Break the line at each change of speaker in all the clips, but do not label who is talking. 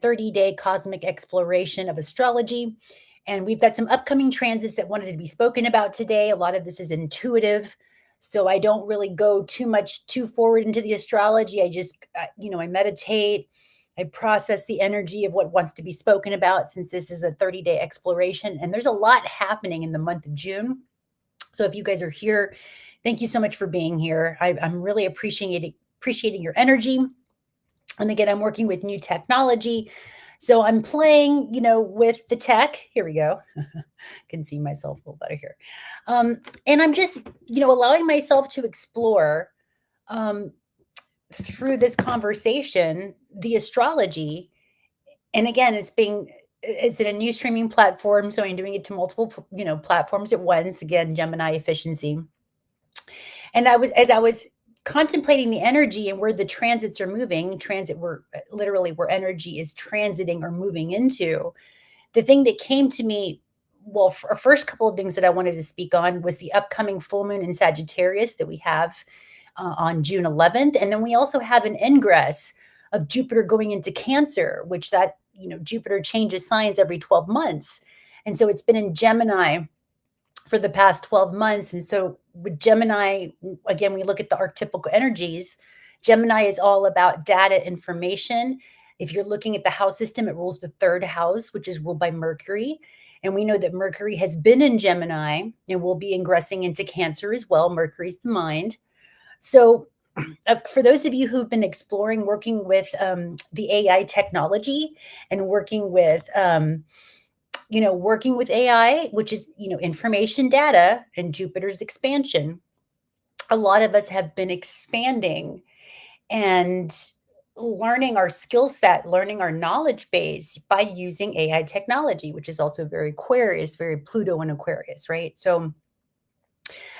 30-day cosmic exploration of astrology. And we've got some upcoming transits that wanted to be spoken about today. A lot of this is intuitive. So I don't really go too forward into the astrology. I just, I meditate. I process the energy of what wants to be spoken about since this is a 30-day exploration. And there's a lot happening in the month of June. So if you guys are here, thank you so much for being here. I'm really appreciating your energy. And again, I'm working with new technology. So I'm playing, with the tech. Here we go. Can see myself a little better here. And I'm just, allowing myself to explore through this conversation, the astrology. And again, it's in a new streaming platform. So I'm doing it to multiple, platforms at once. Again, Gemini efficiency. And as I was contemplating the energy and where the transits are moving, where energy is transiting or moving into, the thing that came to me, well, first couple of things that I wanted to speak on was the upcoming full moon in Sagittarius that we have on June 11th. And then we also have an ingress of Jupiter going into Cancer, which Jupiter changes signs every 12 months. And so it's been in Gemini for the past 12 months. And so with Gemini, again, we look at the archetypical energies. Gemini is all about data information. If you're looking at the house system, it rules the third house, which is ruled by Mercury. And we know that Mercury has been in Gemini and will be ingressing into Cancer as well. Mercury's the mind. So for those of you who've been exploring working with the AI technology and working with AI, which is, information data and Jupiter's expansion, a lot of us have been expanding and learning our skill set, learning our knowledge base by using AI technology, which is also very Aquarius, very Pluto and Aquarius, right? So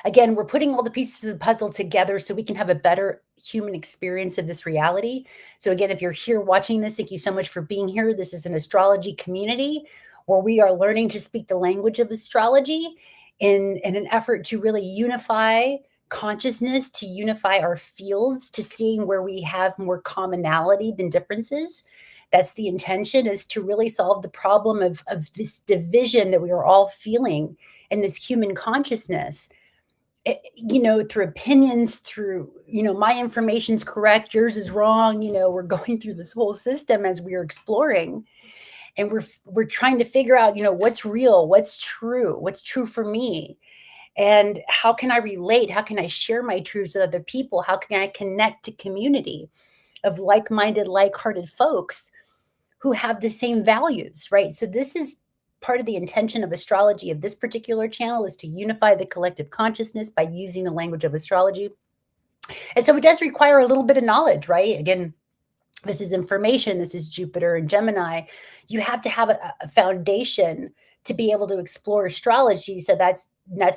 again, we're putting all the pieces of the puzzle together so we can have a better human experience of this reality. So again, if you're here watching this, thank you so much for being here. This is an astrology community where we are learning to speak the language of astrology in an effort to really unify consciousness, to unify our fields, to seeing where we have more commonality than differences. That's the intention, is to really solve the problem of this division that we are all feeling in this human consciousness. Through opinions, through, my information's correct, yours is wrong. We're going through this whole system as we are exploring. And we're trying to figure out, what's real, what's true for me. And how can I relate? How can I share my truths with other people? How can I connect to community of like-minded, like-hearted folks who have the same values, right? So this is part of the intention of astrology of this particular channel, is to unify the collective consciousness by using the language of astrology. And so it does require a little bit of knowledge, right? Again, this is information. This is Jupiter and Gemini. You have to have a foundation to be able to explore astrology. So that's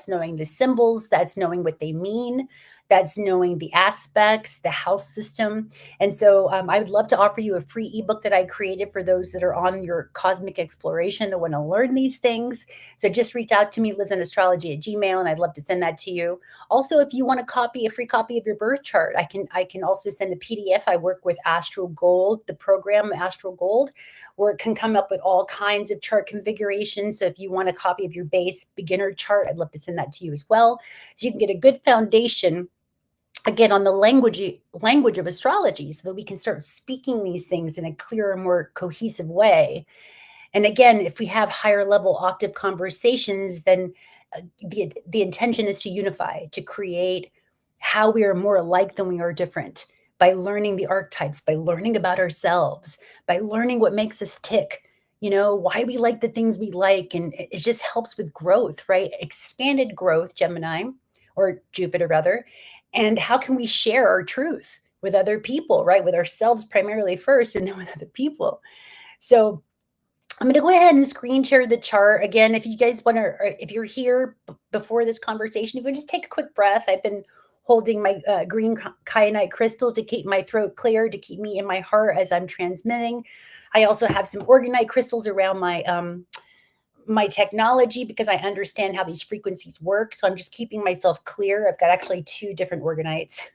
knowing the symbols, that's knowing what they mean, that's knowing the aspects, the house system. And so I would love to offer you a free ebook that I created for those that are on your cosmic exploration that want to learn these things. So just reach out to me, livzenastrology@gmail.com, and I'd love to send that to you. Also, if you want a free copy of your birth chart, I can also send a PDF. I work with Astro Gold, the program Astro Gold, where it can come up with all kinds of chart configurations. So if you want a copy of your base beginner chart, I'd love to send that to you as well. So you can get a good foundation, again, on the language of astrology, so that we can start speaking these things in a clearer, more cohesive way. And again, if we have higher level octave conversations, then the intention is to unify, to create how we are more alike than we are different, by learning the archetypes, by learning about ourselves, by learning what makes us tick, why we like the things we like. And it just helps with growth, right? Expanded growth, Gemini, or Jupiter rather. And how can we share our truth with other people, right? With ourselves primarily first, and then with other people. So I'm going to go ahead and screen share the chart. Again, if you guys want to, if you're here before this conversation, if you just take a quick breath. I've been holding my green kyanite crystal to keep my throat clear, to keep me in my heart as I'm transmitting. I also have some organite crystals around my technology, because I understand how these frequencies work. So I'm just keeping myself clear. I've got actually 2 different organites.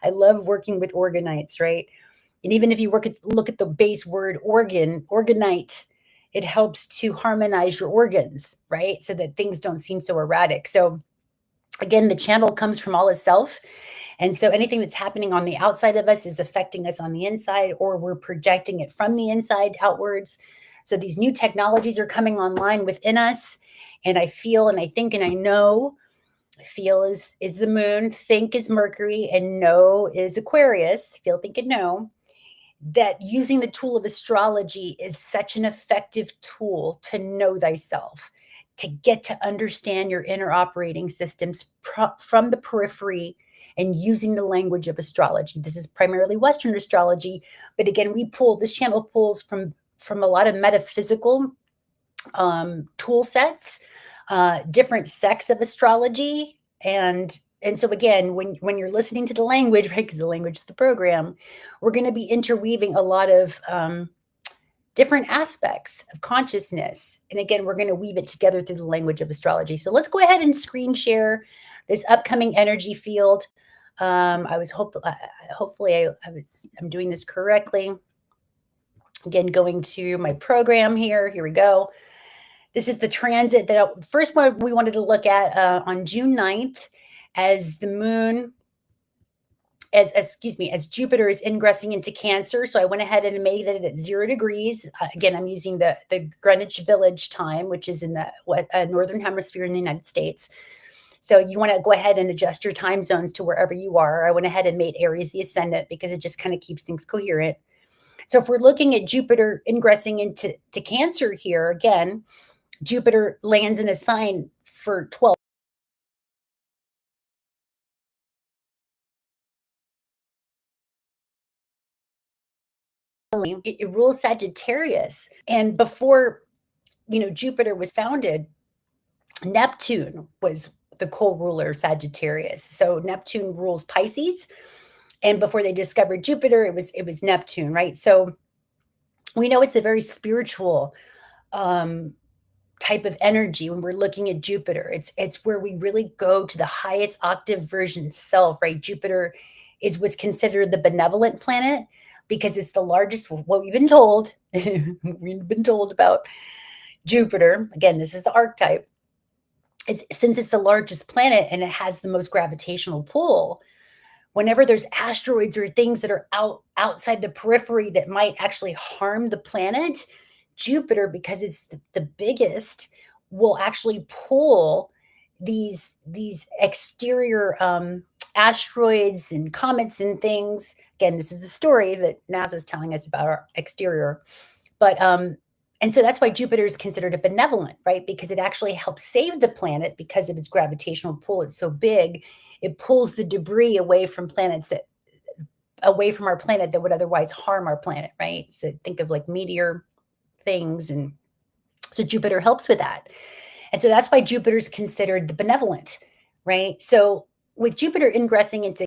I love working with organites, right? And even if you look at the base word organ, organite, it helps to harmonize your organs, right? So that things don't seem so erratic. So again, the channel comes from all of self. And so anything that's happening on the outside of us is affecting us on the inside, or we're projecting it from the inside outwards. So these new technologies are coming online within us. And I feel and I think and I know. Feel is the moon, think is Mercury, and know is Aquarius. Feel, think, and know. That using the tool of astrology is such an effective tool to know thyself, to get to understand your inner operating systems from the periphery and using the language of astrology. This is primarily Western astrology, but again, this channel pulls from a lot of metaphysical tool sets, different sects of astrology, and so again, when you're listening to the language, right? Because the language is the program, we're going to be interweaving a lot of different aspects of consciousness, and again, we're going to weave it together through the language of astrology. So let's go ahead and screen share this upcoming energy field. I was hopefully I'm doing this correctly. Again, going to my program here. Here we go. This is the transit that first one we wanted to look at on June 9th as the moon, as Jupiter is ingressing into Cancer. So I went ahead and made it at 0 degrees. Again, I'm using the Greenwich Village time, which is in the northern hemisphere in the United States. So you want to go ahead and adjust your time zones to wherever you are. I went ahead and made Aries the ascendant because it just kind of keeps things coherent. So if we're looking at Jupiter ingressing into Cancer here, again, Jupiter lands in a sign for 12. It rules Sagittarius. And before, Jupiter was founded, Neptune was the co-ruler Sagittarius. So Neptune rules Pisces. And before they discovered Jupiter, it was Neptune, right? So we know it's a very spiritual type of energy when we're looking at Jupiter. It's where we really go to the highest octave version self, right? Jupiter is what's considered the benevolent planet because it's the largest, what we've been told. We've been told about Jupiter. Again, this is the archetype. Since it's the largest planet and it has the most gravitational pull, whenever there's asteroids or things that are outside the periphery that might actually harm the planet, Jupiter, because it's the biggest, will actually pull these exterior asteroids and comets and things. Again, this is the story that NASA is telling us about our exterior. But and so that's why Jupiter is considered a benevolent, right? Because it actually helps save the planet because of its gravitational pull. It's so big, it pulls the debris away from our planet that would otherwise harm our planet, right? So think of like meteor things, and so Jupiter helps with that. And so that's why Jupiter is considered the benevolent, right? So with Jupiter ingressing into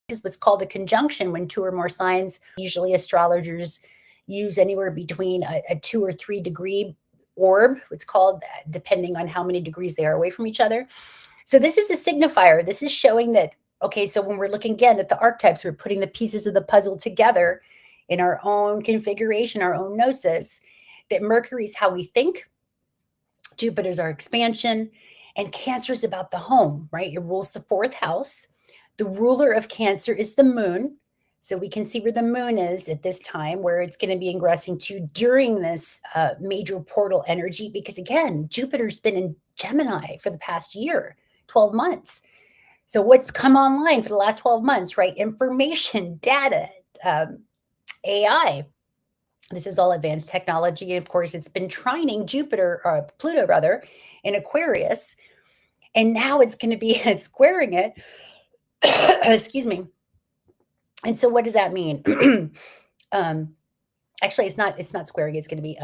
is what's called a conjunction when two or more signs, usually astrologers use anywhere between a 2 or 3 degree orb, it's called, depending on how many degrees they are away from each other. So this is a signifier. This is showing that, okay, so when we're looking again at the archetypes, we're putting the pieces of the puzzle together in our own configuration, our own gnosis, that Mercury is how we think, Jupiter's our expansion, and Cancer is about the home, right? It rules the 4th house. The ruler of Cancer is the moon. So we can see where the moon is at this time, where it's going to be ingressing to during this major portal energy, because again, Jupiter's been in Gemini for the past year, 12 months. So what's come online for the last 12 months, right? Information, data, AI. This is all advanced technology. And of course, it's been trining Pluto rather, in Aquarius. And now it's going to be squaring it. Excuse me. And so what does that mean? Actually, it's not squaring. It's going to be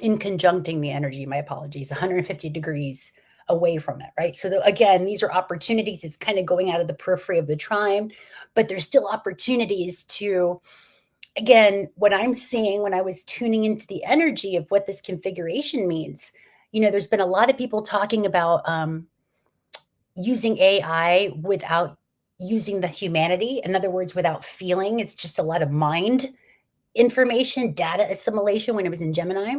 in conjuncting the energy. My apologies. 150 degrees away from it, right? So again, these are opportunities. It's kind of going out of the periphery of the trine, but there's still opportunities to, again, what I'm seeing when I was tuning into the energy of what this configuration means, there's been a lot of people talking about using AI without using the humanity. In other words, without feeling. It's just a lot of mind information, data assimilation when it was in Gemini.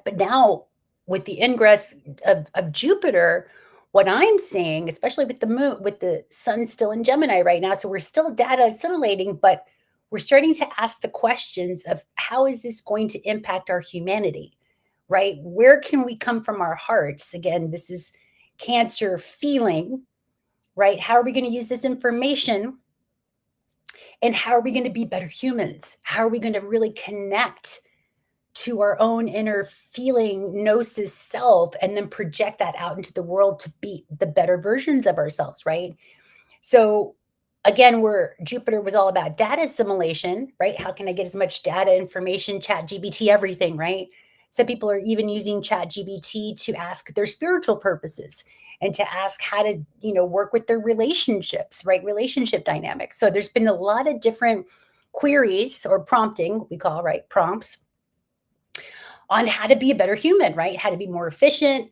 But now with the ingress of Jupiter, what I'm seeing, especially with the moon, with the sun still in Gemini right now, so we're still data assimilating, but we're starting to ask the questions of how is this going to impact our humanity, right? Where can we come from our hearts? Again, this is Cancer feeling, right? How are we going to use this information? And how are we going to be better humans? How are we going to really connect to our own inner feeling gnosis self and then project that out into the world to be the better versions of ourselves, right? So again, where Jupiter was all about data assimilation, right? How can I get as much data, information, chat GBT, everything, right? Some people are even using chat GBT to ask their spiritual purposes and to ask how to, work with their relationships, right? Relationship dynamics. So there's been a lot of different queries or prompting, we call, right? Prompts on how to be a better human, right? How to be more efficient,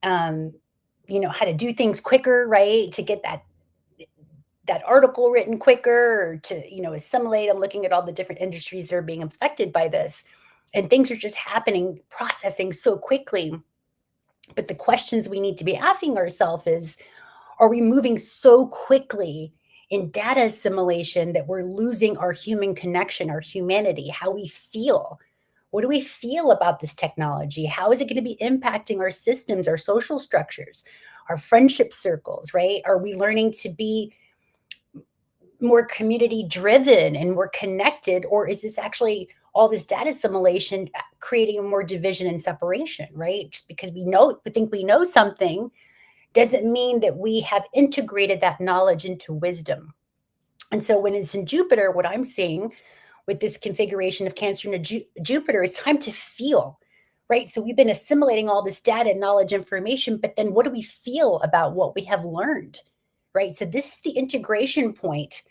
um, how to do things quicker, right? To get that article written quicker or to, assimilate. I'm looking at all the different industries that are being affected by this. And things are just happening, processing so quickly. But the questions we need to be asking ourselves is, are we moving so quickly in data assimilation that we're losing our human connection, our humanity, how we feel? What do we feel about this technology? How is it going to be impacting our systems, our social structures, our friendship circles, right? Are we learning to be more community driven and more connected? Or is this actually all this data assimilation creating more division and separation, right? Just because we think we know something doesn't mean that we have integrated that knowledge into wisdom. And so when it's in Jupiter, what I'm seeing with this configuration of Cancer into Jupiter is time to feel, right? So we've been assimilating all this data, knowledge, information, but then what do we feel about what we have learned, right? So this is the integration point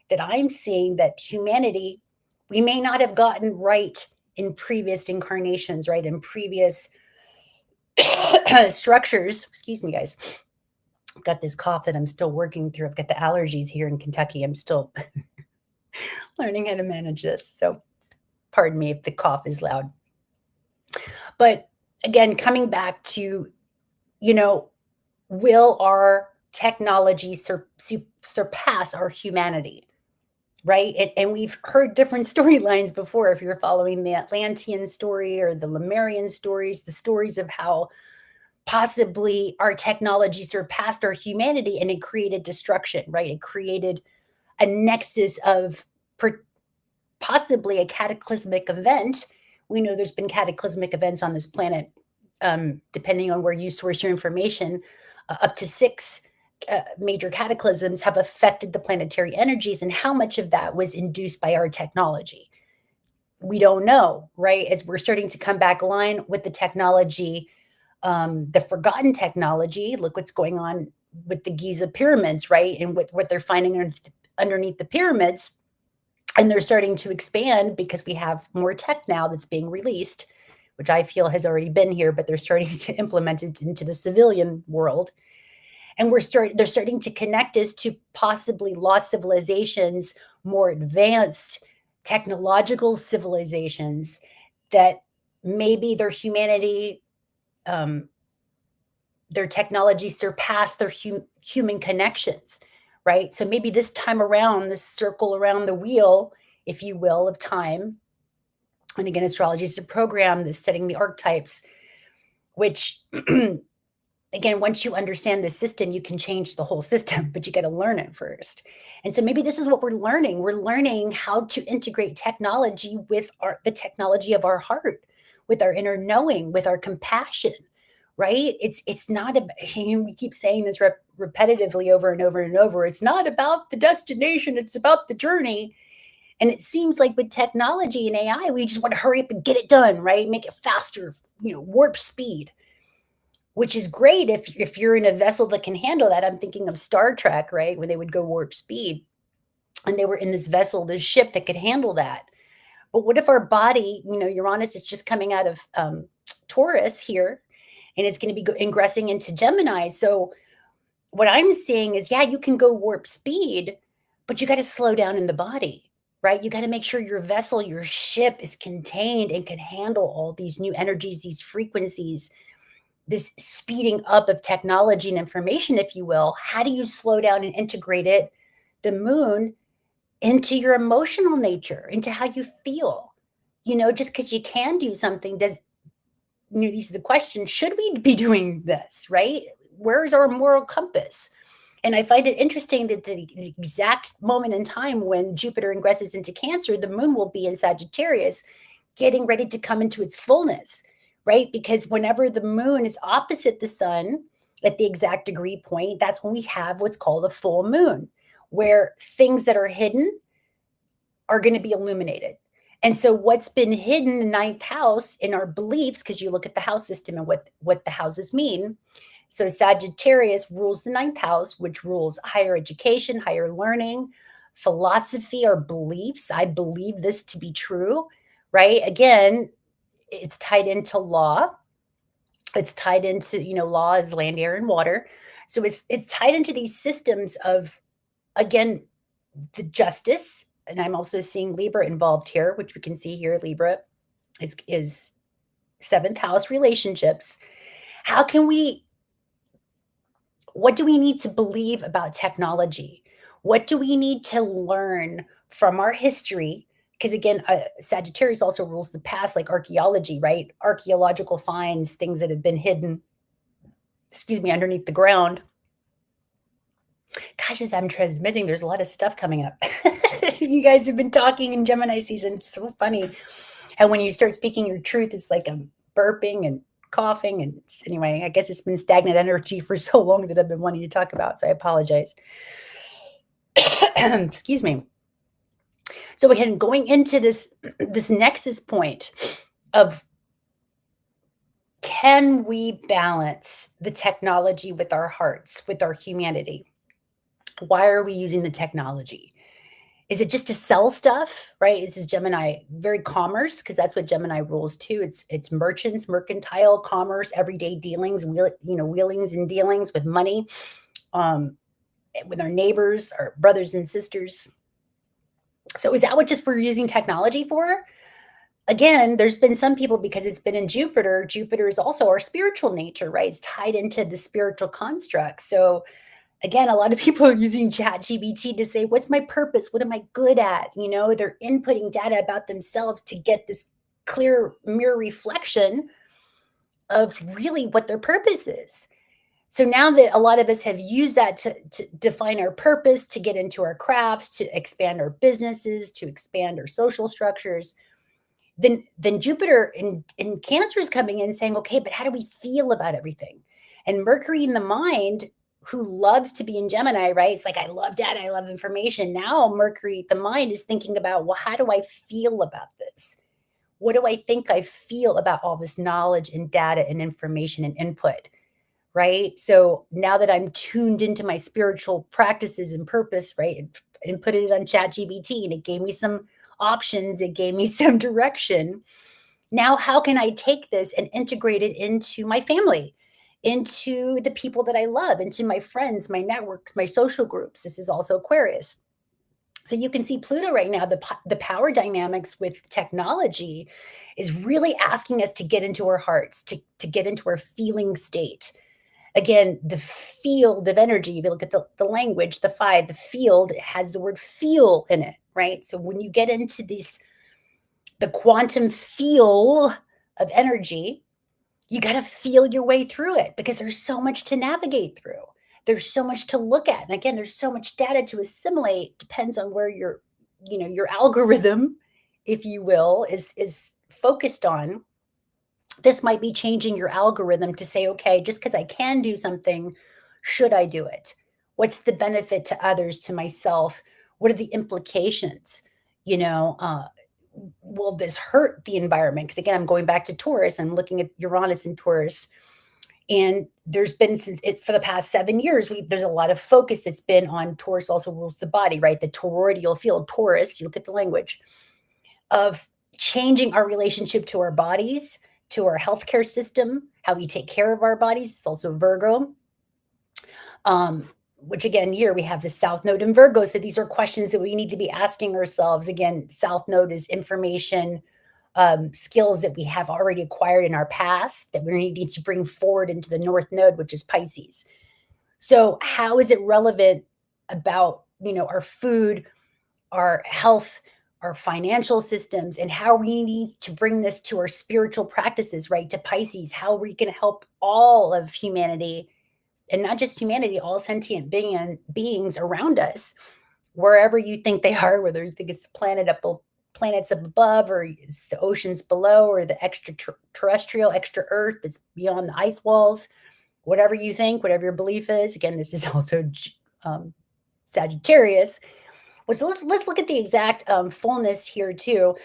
that I'm seeing that humanity, we may not have gotten right in previous incarnations, right? In previous structures. Excuse me, guys. I've got this cough that I'm still working through. I've got the allergies here in Kentucky. I'm still learning how to manage this. So pardon me if the cough is loud. But again, coming back to, you know, will our technology surpass our humanity? Right. And we've heard different storylines before. If you're following the Atlantean story or the Lemurian stories, the stories of how possibly our technology surpassed our humanity and it created destruction, right? It created a nexus of possibly a cataclysmic event. We know there's been cataclysmic events on this planet, depending on where you source your information. Up to six major cataclysms have affected the planetary energies, and how much of that was induced by our technology? We don't know, right? As we're starting to come back line with the technology, the forgotten technology. Look what's going on with the Giza pyramids, right? And with what they're finding underneath the pyramids. And they're starting to expand because we have more tech now that's being released, which I feel has already been here, but they're starting to implement it into the civilian world. And they're starting to connect us to possibly lost civilizations, more advanced technological civilizations that maybe their humanity, um, their technology surpassed their human connections, right? So maybe this time around, this circle around the wheel, if you will, of time. And again, astrology is a program that's studying the archetypes, which again, once you understand the system, you can change the whole system, but you got to learn it first. And so maybe this is what we're learning. We're learning how to integrate technology with the technology of our heart, with our inner knowing, with our compassion, right? It's not about, we keep saying this repetitively over and over and over. It's not about the destination, it's about the journey. And it seems like with technology and AI, we just want to hurry up and get it done, right? Make it faster, warp speed, which is great if you're in a vessel that can handle that. I'm thinking of Star Trek, right? When they would go warp speed and they were in this vessel, this ship that could handle that. But what if our body, Uranus is just coming out of Taurus here and it's going to be ingressing into Gemini. So what I'm seeing is, yeah, you can go warp speed, but you got to slow down in the body, right? You got to make sure your vessel, your ship is contained and can handle all these new energies, these frequencies, this speeding up of technology and information, if you will. How do you slow down and integrate it, the moon, into your emotional nature, into how you feel? Just because you can do something does, these are the questions. Should we be doing this, right? Where's our moral compass? And I find it interesting that the exact moment in time when Jupiter ingresses into Cancer, the moon will be in Sagittarius, getting ready to come into its fullness, right? Because whenever the moon is opposite the sun at the exact degree point, that's when we have what's called a full moon, where things that are hidden are going to be illuminated. And so what's been hidden in the ninth house in our beliefs, because you look at the house system and what the houses mean. So Sagittarius rules the ninth house, which rules higher education, higher learning, philosophy, or beliefs. I believe this to be true, right? Again, it's tied into law. It's tied into, law is land, air, and water. So it's tied into these systems of, again, the justice. And I'm also seeing Libra involved here, which we can see here. Libra is seventh house relationships. How can we, what do we need to believe about technology? What do we need to learn from our history? Because again, Sagittarius also rules the past, like archaeology, right? Archaeological finds, things that have been hidden, underneath the ground. Gosh, as I'm transmitting, there's a lot of stuff coming up. You guys have been talking in Gemini season. It's so funny. And when you start speaking your truth, it's like I'm burping and coughing. And anyway, I guess it's been stagnant energy for so long that I've been wanting to talk about. So I apologize. Excuse me. So again, going into this nexus point of, can we balance the technology with our hearts, with our humanity? Why are we using the technology? Is it just to sell stuff, right? This is Gemini, very commerce, because that's what Gemini rules too. It's merchants, mercantile, commerce, everyday dealings, wheelings and dealings with money, with our neighbors, our brothers and sisters. So is that what just we're using technology for? Again, there's been some people, because it's been in Jupiter. Jupiter is also our spiritual nature, right? It's tied into the spiritual construct. So again, a lot of people are using ChatGPT to say, what's my purpose? What am I good at? They're inputting data about themselves to get this clear mirror reflection of really what their purpose is. So now that a lot of us have used that to define our purpose, to get into our crafts, to expand our businesses, to expand our social structures, then Jupiter in Cancer is coming in saying, okay, but how do we feel about everything? And Mercury in the mind, who loves to be in Gemini, right? It's like, I love data, I love information. Now Mercury, the mind, is thinking about, well, how do I feel about this? What do I think I feel about all this knowledge and data and information and input, right? So now that I'm tuned into my spiritual practices and purpose, right, and put it on ChatGPT, and it gave me some options, it gave me some direction. Now, how can I take this and integrate it into my family, into the people that I love, into my friends, my networks, my social groups? This is also Aquarius. So you can see Pluto right now, the power dynamics with technology is really asking us to get into our hearts, to get into our feeling state. Again, the field of energy, if you look at the language, the field has the word feel in it, right? So when you get into the quantum feel of energy, you got to feel your way through it, because there's so much to navigate through. There's so much to look at. And again, there's so much data to assimilate. Depends on where your algorithm, if you will, is focused on. This might be changing your algorithm to say, okay, just because I can do something, should I do it? What's the benefit to others, to myself? What are the implications? Will this hurt the environment? Because again, I'm going back to Taurus. I'm looking at Uranus and Taurus. And there's been, since it, for the past 7 years, there's a lot of focus that's been on Taurus also rules the body, right? The toroidal field, Taurus, you look at the language of changing our relationship to our bodies, to our healthcare system, how we take care of our bodies. It's also Virgo. Which again, here we have the South Node in Virgo. So these are questions that we need to be asking ourselves. Again, South Node is information, skills that we have already acquired in our past that we need to bring forward into the North Node, which is Pisces. So how is it relevant about, our food, our health, our financial systems, and how we need to bring this to our spiritual practices, right? To Pisces, how we can help all of humanity, and not just humanity, all sentient beings around us, wherever you think they are, whether you think it's the planets up above, or it's the oceans below, or the extraterrestrial, extra Earth that's beyond the ice walls, whatever you think, whatever your belief is. Again, this is also Sagittarius. So let's look at the exact fullness here too.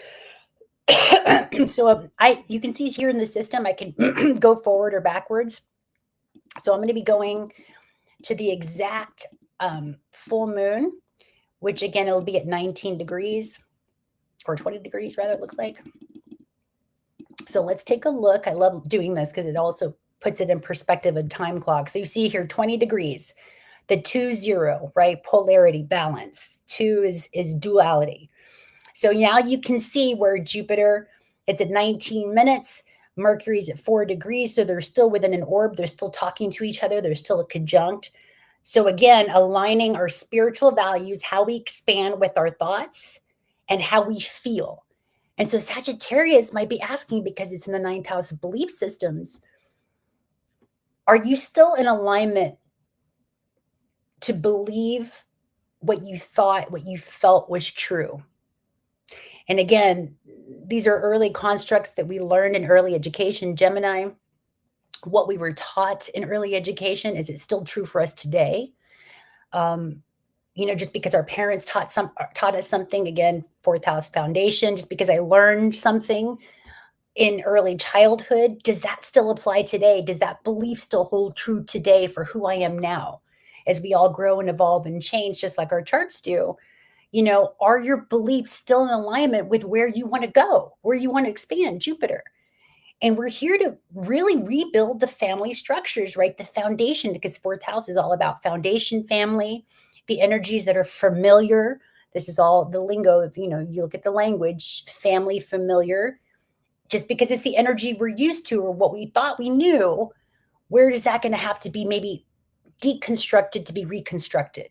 So you can see here in the system, I can go forward or backwards. So I'm going to be going to the exact full moon, which again, it'll be at 19 degrees or 20 degrees rather, it looks like. So let's take a look. I love doing this because it also puts it in perspective of time clock. So you see here 20 degrees, the 2-0, right? Polarity, balance. 2 is duality. So now you can see where Jupiter, it's at 19 minutes. Mercury's at 4 degrees. So they're still within an orb. They're still talking to each other. They're still a conjunct. So again, aligning our spiritual values, how we expand with our thoughts and how we feel. And so Sagittarius might be asking, because it's in the 9th house of belief systems, are you still in alignment to believe what you thought, what you felt was true? And again, these are early constructs that we learned in early education, Gemini. What we were taught in early education, is it still true for us today? Just because our parents taught us something, again, 4th house foundation, just because I learned something in early childhood, does that still apply today? Does that belief still hold true today for who I am now? As we all grow and evolve and change, just like our charts do, are your beliefs still in alignment with where you want to go, where you want to expand, Jupiter? And we're here to really rebuild the family structures, right? The foundation, because 4th house is all about foundation, family, the energies that are familiar. This is all the lingo, you look at the language, family, familiar. Just because it's the energy we're used to or what we thought we knew, where is that going to have to be maybe deconstructed to be reconstructed?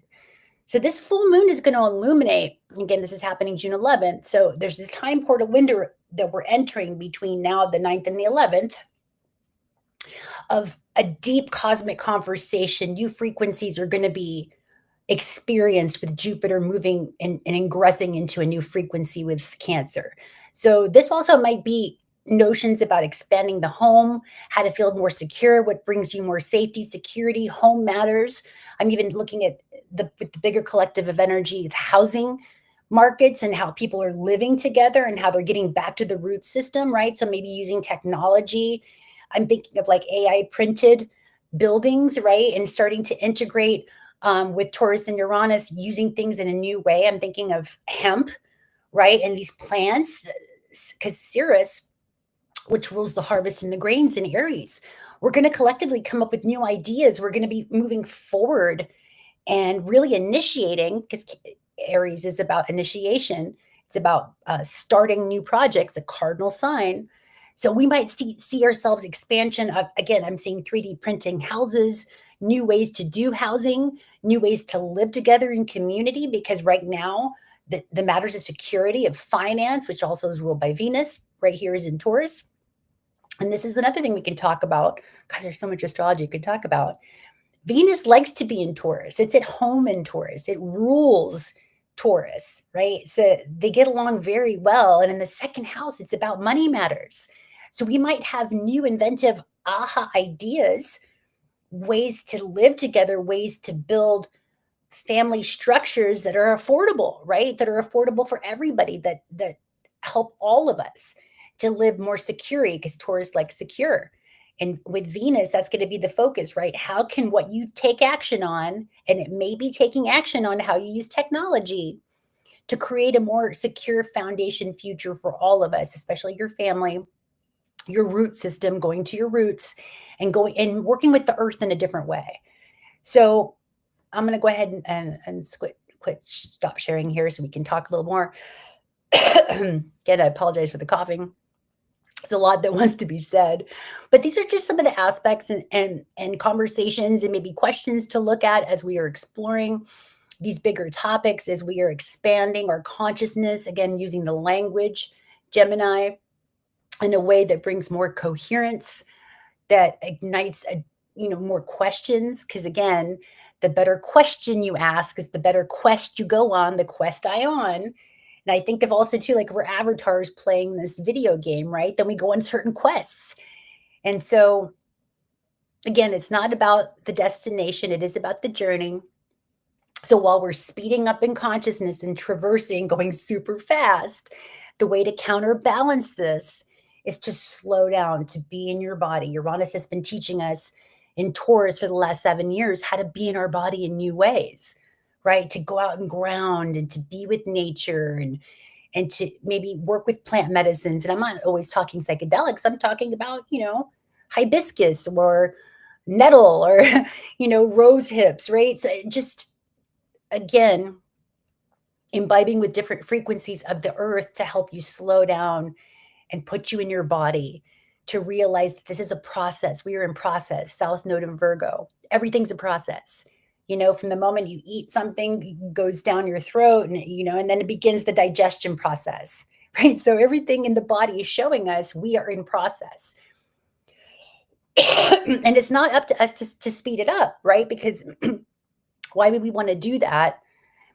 So this full moon is going to illuminate, again, this is happening June 11th. So there's this time portal window that we're entering between now, the 9th and the 11th, of a deep cosmic conversation. New frequencies are going to be experienced with Jupiter moving and ingressing into a new frequency with Cancer. So this also might be notions about expanding the home, how to feel more secure, what brings you more safety, security, home matters. I'm even looking at the bigger collective of energy, the housing markets, and how people are living together and how they're getting back to the root system, right? So maybe using technology. I'm thinking of like AI printed buildings, right? And starting to integrate with Taurus and Uranus, using things in a new way. I'm thinking of hemp, right? And these plants, because Ceres, which rules the harvest and the grains in Aries, we're going to collectively come up with new ideas. We're going to be moving forward and really initiating, because Aries is about initiation. It's about starting new projects, a cardinal sign. So we might see ourselves expansion of, again, I'm seeing 3D printing houses, new ways to do housing, new ways to live together in community, because right now, the matters of security, of finance, which also is ruled by Venus, right here is in Taurus. And this is another thing we can talk about, because there's so much astrology you could talk about. Venus likes to be in Taurus. It's at home in Taurus. It rules Taurus, right? So they get along very well. And in the 2nd house, it's about money matters. So we might have new inventive aha ideas, ways to live together, ways to build family structures that are affordable, right? That are affordable for everybody, that help all of us to live more securely, because Taurus likes secure. And with Venus, that's going to be the focus, right? How can what you take action on, and it may be taking action on how you use technology to create a more secure foundation future for all of us, especially your family, your root system, going to your roots and going and working with the earth in a different way. So I'm going to go ahead and stop sharing here so we can talk a little more. Again, I apologize for the coughing. It's a lot that wants to be said, but these are just some of the aspects and conversations and maybe questions to look at as we are exploring these bigger topics, as we are expanding our consciousness, again, using the language Gemini in a way that brings more coherence, that ignites more questions. Because again, the better question you ask is the better quest you go on, the quest I on. And I think of also too, like we're avatars playing this video game, right? Then we go on certain quests. And so again, it's not about the destination, it is about the journey. So while we're speeding up in consciousness and traversing, going super fast, the way to counterbalance this is to slow down, to be in your body. Uranus has been teaching us in Taurus for the last 7 years how to be in our body in new ways, right? To go out and ground and to be with nature and to maybe work with plant medicines. And I'm not always talking psychedelics. I'm talking about, hibiscus or nettle or, rose hips, right? So just again, imbibing with different frequencies of the earth to help you slow down and put you in your body to realize that this is a process. We are in process, South Node in Virgo. Everything's a process. From the moment you eat something, it goes down your throat and then it begins the digestion process, right? So everything in the body is showing us we are in process. And it's not up to us to speed it up, right? Because why would we want to do that?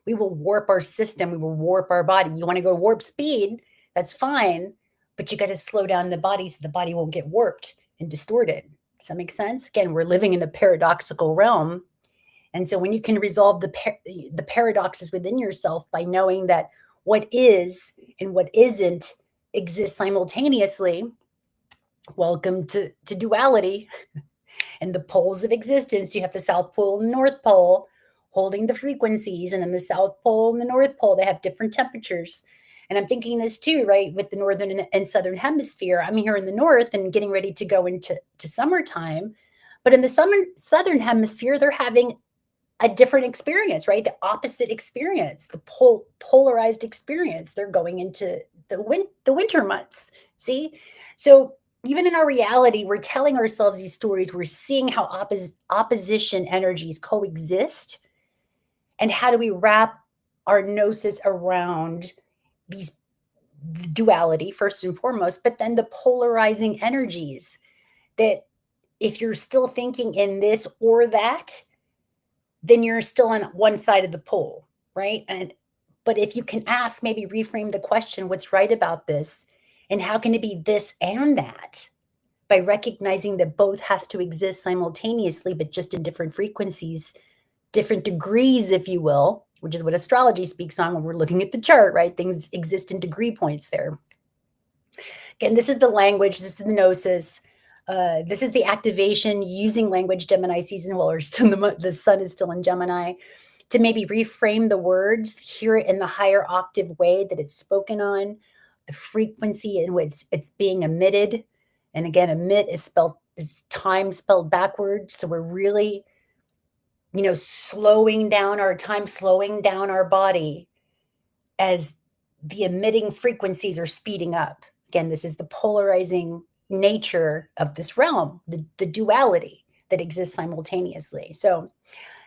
We will warp our system. We will warp our body. You want to go warp speed, that's fine, but you got to slow down the body so the body won't get warped and distorted. Does that make sense? Again, we're living in a paradoxical realm. And so when you can resolve the paradoxes within yourself by knowing that what is and what isn't exists simultaneously, welcome to duality and the poles of existence. You have the South Pole and the North Pole holding the frequencies, and then the South Pole and the North Pole, they have different temperatures. And I'm thinking this too, right, with the Northern and Southern Hemisphere. I'm here in the North and getting ready to go into summertime. But in the Southern Hemisphere, they're having a different experience, right? The opposite experience, the polarized experience. They're going into the winter months. See? So even in our reality, we're telling ourselves these stories. We're seeing how opposition energies coexist. And how do we wrap our gnosis around these duality, first and foremost, but then the polarizing energies that if you're still thinking in this or that, then you're still on one side of the pole, right? But if you can ask, maybe reframe the question, what's right about this? And how can it be this and that? By recognizing that both has to exist simultaneously, but just in different frequencies, different degrees, if you will, which is what astrology speaks on when we're looking at the chart, right? Things exist in degree points there. Again, this is the language, this is the gnosis. This is the activation using language Gemini season while the sun is still in Gemini, to maybe reframe the words, hear it in the higher octave way that it's spoken on, the frequency in which it's being emitted. And again, emit is time spelled backwards. So we're really, slowing down our time, slowing down our body as the emitting frequencies are speeding up. Again, this is the polarizing nature of this realm, the duality that exists simultaneously. So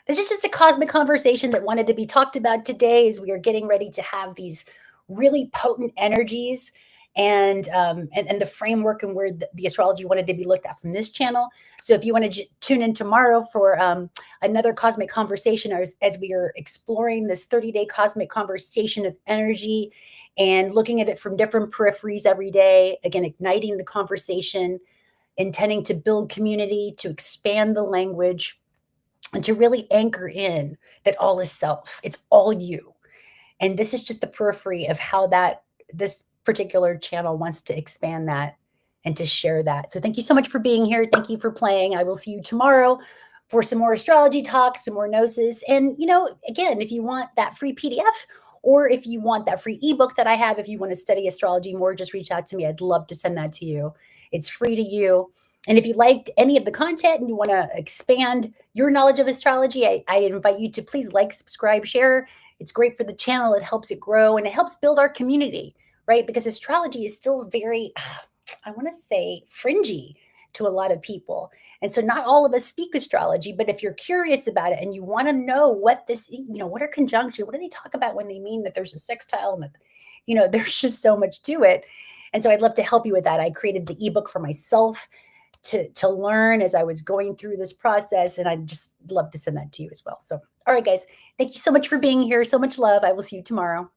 this is just a cosmic conversation that wanted to be talked about today as we are getting ready to have these really potent energies and the framework and where the astrology wanted to be looked at from this channel. So if you want to tune in tomorrow for another cosmic conversation as we are exploring this 30-day cosmic conversation of energy and looking at it from different peripheries every day, again, igniting the conversation, intending to build community, to expand the language, and to really anchor in that all is self. It's all you. And this is just the periphery of how this particular channel wants to expand that and to share that. So thank you so much for being here. Thank you for playing. I will see you tomorrow for some more astrology talk, some more gnosis. And, again, if you want that free PDF or if you want that free ebook that I have, if you want to study astrology more, just reach out to me. I'd love to send that to you. It's free to you. And if you liked any of the content and you want to expand your knowledge of astrology, I invite you to please like, subscribe, share. It's great for the channel. It helps it grow and it helps build our community, right? Because astrology is still very, I want to say, fringy to a lot of people. And so not all of us speak astrology, but if you're curious about it and you want to know what this, what are conjunctions, what do they talk about when they mean that there's a sextile and that, there's just so much to it. And so I'd love to help you with that. I created the ebook for myself to learn as I was going through this process. And I'd just love to send that to you as well. So, all right, guys, thank you so much for being here. So much love. I will see you tomorrow.